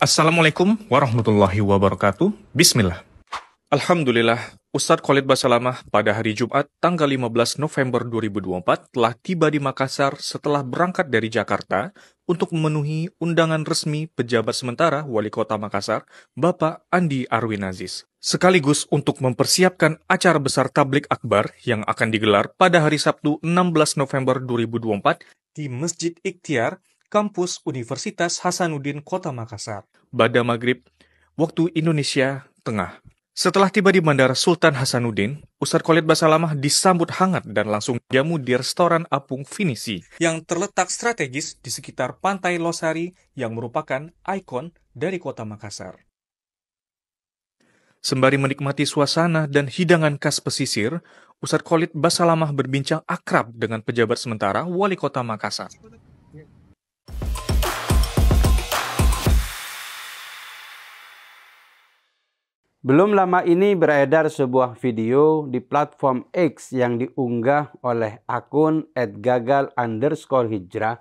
Assalamualaikum warahmatullahi wabarakatuh. Bismillah. Alhamdulillah, Ustadz Khalid Basalamah pada hari Jumat tanggal 15 November 2024 telah tiba di Makassar setelah berangkat dari Jakarta untuk memenuhi undangan resmi pejabat sementara Wali Kota Makassar, Bapak Andi Arwin Aziz. Sekaligus untuk mempersiapkan acara besar Tablik Akbar yang akan digelar pada hari Sabtu 16 November 2024 di Masjid Ikhtiar, Kampus Universitas Hasanuddin Kota Makassar, pada maghrib, waktu Indonesia Tengah. Setelah tiba di Bandara Sultan Hasanuddin, Ustadz Khalid Basalamah disambut hangat dan langsung jamu di restoran Apung Finisi yang terletak strategis di sekitar Pantai Losari yang merupakan ikon dari kota Makassar. Sembari menikmati suasana dan hidangan khas pesisir, Ustadz Khalid Basalamah berbincang akrab dengan pejabat sementara Wali Kota Makassar. Belum lama ini beredar sebuah video di platform X yang diunggah oleh akun @gagal_hijrah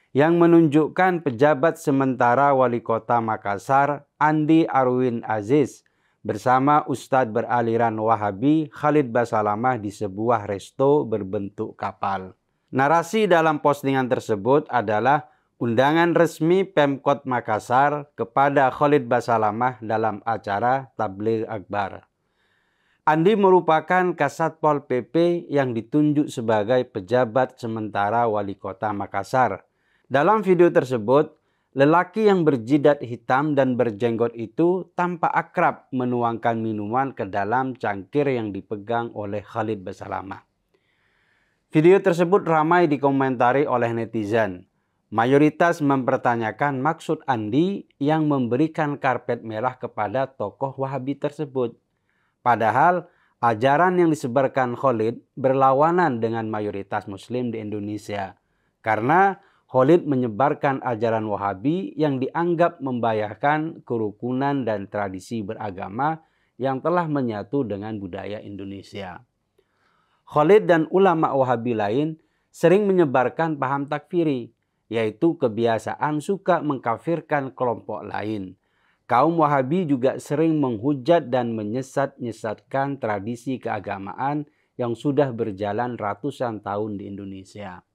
yang menunjukkan pejabat sementara Wali Kota Makassar, Andi Arwin Aziz, bersama Ustadz beraliran Wahabi Khalid Basalamah di sebuah resto berbentuk kapal. Narasi dalam postingan tersebut adalah undangan resmi Pemkot Makassar kepada Khalid Basalamah dalam acara Tabligh Akbar. Andi merupakan Kasatpol PP yang ditunjuk sebagai pejabat sementara Wali Kota Makassar. Dalam video tersebut, lelaki yang berjidat hitam dan berjenggot itu tampak akrab menuangkan minuman ke dalam cangkir yang dipegang oleh Khalid Basalamah. Video tersebut ramai dikomentari oleh netizen. Mayoritas mempertanyakan maksud Andi yang memberikan karpet merah kepada tokoh Wahabi tersebut. Padahal ajaran yang disebarkan Khalid berlawanan dengan mayoritas Muslim di Indonesia. Karena Khalid menyebarkan ajaran Wahabi yang dianggap membahayakan kerukunan dan tradisi beragama yang telah menyatu dengan budaya Indonesia. Khalid dan ulama Wahabi lain sering menyebarkan paham takfiri, yaitu kebiasaan suka mengkafirkan kelompok lain. Kaum Wahabi juga sering menghujat dan menyesat-nyesatkan tradisi keagamaan yang sudah berjalan ratusan tahun di Indonesia.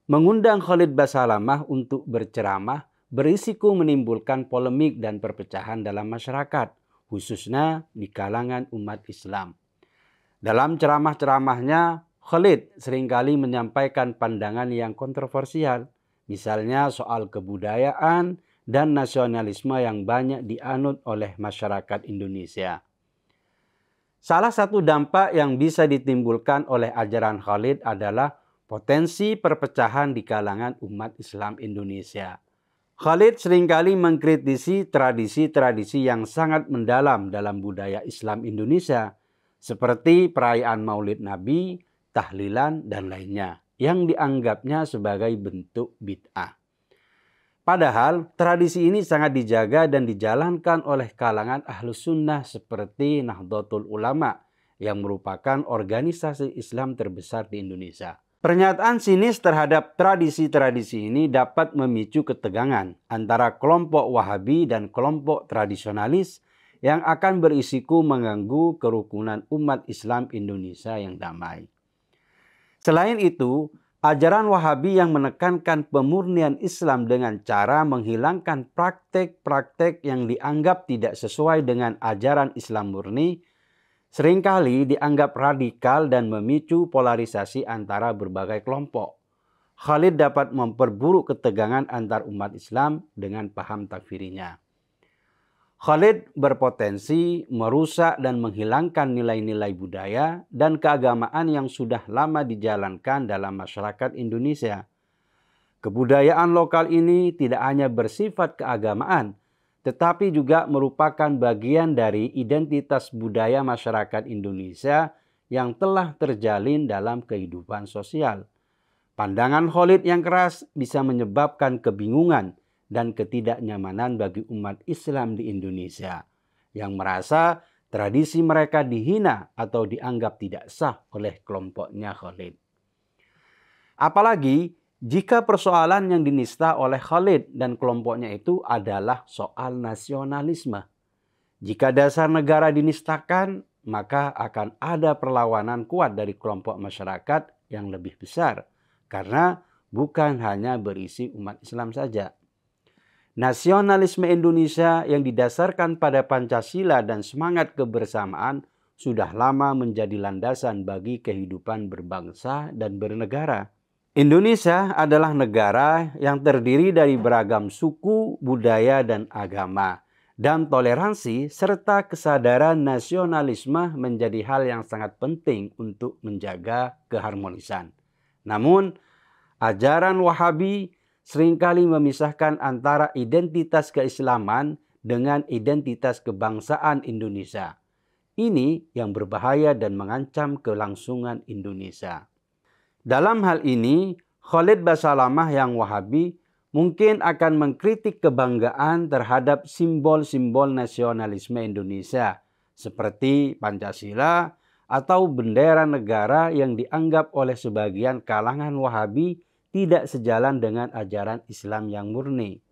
Mengundang Khalid Basalamah untuk berceramah berisiko menimbulkan polemik dan perpecahan dalam masyarakat, khususnya di kalangan umat Islam. Dalam ceramah-ceramahnya, Khalid seringkali menyampaikan pandangan yang kontroversial, misalnya soal kebudayaan dan nasionalisme yang banyak dianut oleh masyarakat Indonesia. Salah satu dampak yang bisa ditimbulkan oleh ajaran Khalid adalah potensi perpecahan di kalangan umat Islam Indonesia. Khalid seringkali mengkritisi tradisi-tradisi yang sangat mendalam dalam budaya Islam Indonesia, seperti perayaan Maulid Nabi, tahlilan, dan lainnya, yang dianggapnya sebagai bentuk bid'ah. Padahal tradisi ini sangat dijaga dan dijalankan oleh kalangan Ahlus Sunnah seperti Nahdlatul Ulama yang merupakan organisasi Islam terbesar di Indonesia. Pernyataan sinis terhadap tradisi-tradisi ini dapat memicu ketegangan antara kelompok Wahabi dan kelompok tradisionalis yang akan berisiko mengganggu kerukunan umat Islam Indonesia yang damai. Selain itu, ajaran Wahabi yang menekankan pemurnian Islam dengan cara menghilangkan praktek-praktek yang dianggap tidak sesuai dengan ajaran Islam murni, seringkali dianggap radikal dan memicu polarisasi antara berbagai kelompok. Khalid dapat memperburuk ketegangan antar umat Islam dengan paham takfirinya. Khalid berpotensi merusak dan menghilangkan nilai-nilai budaya dan keagamaan yang sudah lama dijalankan dalam masyarakat Indonesia. Kebudayaan lokal ini tidak hanya bersifat keagamaan, tetapi juga merupakan bagian dari identitas budaya masyarakat Indonesia yang telah terjalin dalam kehidupan sosial. Pandangan Khalid yang keras bisa menyebabkan kebingungan dan ketidaknyamanan bagi umat Islam di Indonesia yang merasa tradisi mereka dihina atau dianggap tidak sah oleh kelompoknya Khalid. Apalagi jika persoalan yang dinista oleh Khalid dan kelompoknya itu adalah soal nasionalisme. Jika dasar negara dinistakan, maka akan ada perlawanan kuat dari kelompok masyarakat yang lebih besar, karena bukan hanya berisi umat Islam saja. Nasionalisme Indonesia yang didasarkan pada Pancasila dan semangat kebersamaan sudah lama menjadi landasan bagi kehidupan berbangsa dan bernegara. Indonesia adalah negara yang terdiri dari beragam suku, budaya, dan agama. Dan toleransi serta kesadaran nasionalisme menjadi hal yang sangat penting untuk menjaga keharmonisan. Namun, ajaran Wahabi seringkali memisahkan antara identitas keislaman dengan identitas kebangsaan Indonesia. Ini yang berbahaya dan mengancam kelangsungan Indonesia. Dalam hal ini, Khalid Basalamah yang Wahabi mungkin akan mengkritik kebanggaan terhadap simbol-simbol nasionalisme Indonesia, seperti Pancasila atau bendera negara yang dianggap oleh sebagian kalangan Wahabi tidak sejalan dengan ajaran Islam yang murni.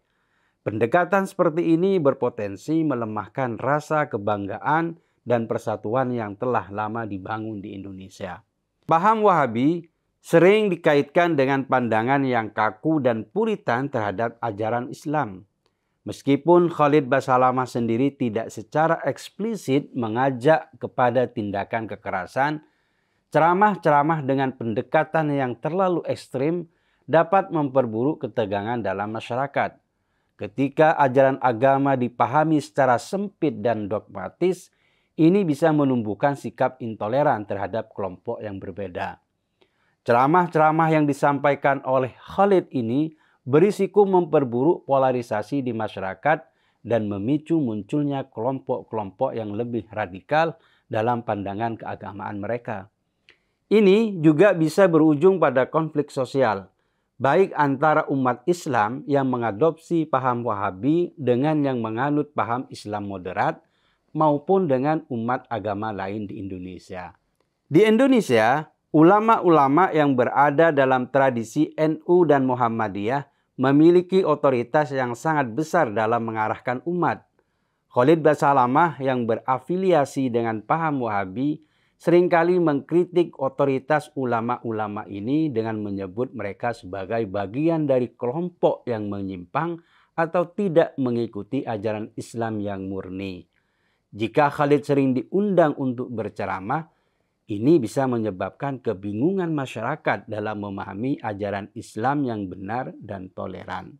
Pendekatan seperti ini berpotensi melemahkan rasa kebanggaan dan persatuan yang telah lama dibangun di Indonesia. Paham Wahabi sering dikaitkan dengan pandangan yang kaku dan puritan terhadap ajaran Islam. Meskipun Khalid Basalamah sendiri tidak secara eksplisit mengajak kepada tindakan kekerasan, ceramah-ceramah dengan pendekatan yang terlalu ekstrim dapat memperburuk ketegangan dalam masyarakat. Ketika ajaran agama dipahami secara sempit dan dogmatis, ini bisa menumbuhkan sikap intoleran terhadap kelompok yang berbeda. Ceramah-ceramah yang disampaikan oleh Khalid ini berisiko memperburuk polarisasi di masyarakat dan memicu munculnya kelompok-kelompok yang lebih radikal dalam pandangan keagamaan mereka. Ini juga bisa berujung pada konflik sosial, baik antara umat Islam yang mengadopsi paham Wahabi dengan yang menganut paham Islam moderat, maupun dengan umat agama lain di Indonesia. Di Indonesia, ulama-ulama yang berada dalam tradisi NU dan Muhammadiyah memiliki otoritas yang sangat besar dalam mengarahkan umat. Khalid Basalamah yang berafiliasi dengan paham Wahabi seringkali mengkritik otoritas ulama-ulama ini dengan menyebut mereka sebagai bagian dari kelompok yang menyimpang atau tidak mengikuti ajaran Islam yang murni. Jika Khalid sering diundang untuk berceramah, ini bisa menyebabkan kebingungan masyarakat dalam memahami ajaran Islam yang benar dan toleran.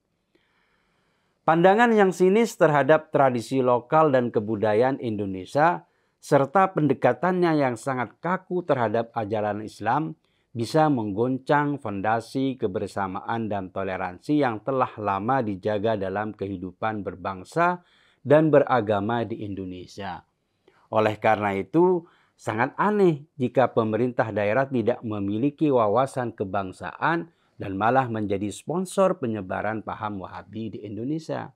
Pandangan yang sinis terhadap tradisi lokal dan kebudayaan Indonesia, serta pendekatannya yang sangat kaku terhadap ajaran Islam, bisa menggoncang fondasi kebersamaan dan toleransi yang telah lama dijaga dalam kehidupan berbangsa dan beragama di Indonesia. Oleh karena itu, sangat aneh jika pemerintah daerah tidak memiliki wawasan kebangsaan dan malah menjadi sponsor penyebaran paham Wahabi di Indonesia.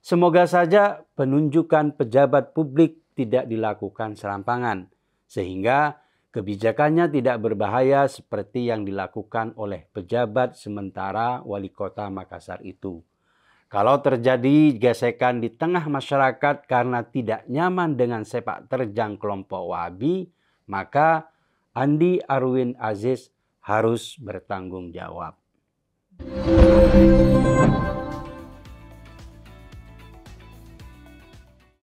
Semoga saja penunjukan pejabat publik tidak dilakukan serampangan, sehingga kebijakannya tidak berbahaya seperti yang dilakukan oleh pejabat sementara wali kota Makassar itu. Kalau terjadi gesekan di tengah masyarakat karena tidak nyaman dengan sepak terjang kelompok Wahabi, maka Andi Arwin Aziz harus bertanggung jawab.